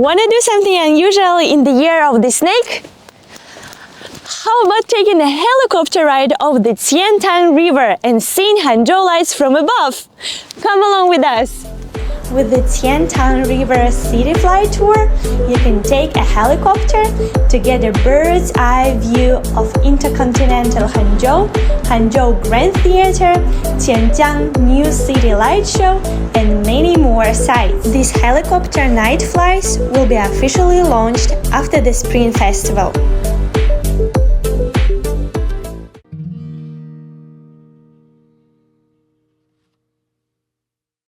Wanna do something unusual in the year of the snake? How about taking a helicopter ride over the Qiantang River and seeing Hangzhou lights from above? Come along with us! With the Qiantang River City Flight Tour, you can take a helicopter to get a bird's eye view of Intercontinental Hangzhou, Hangzhou Grand Theater, Qiantang New City Light Show, and many more sites. These helicopter night flights will be officially launched after the Spring Festival.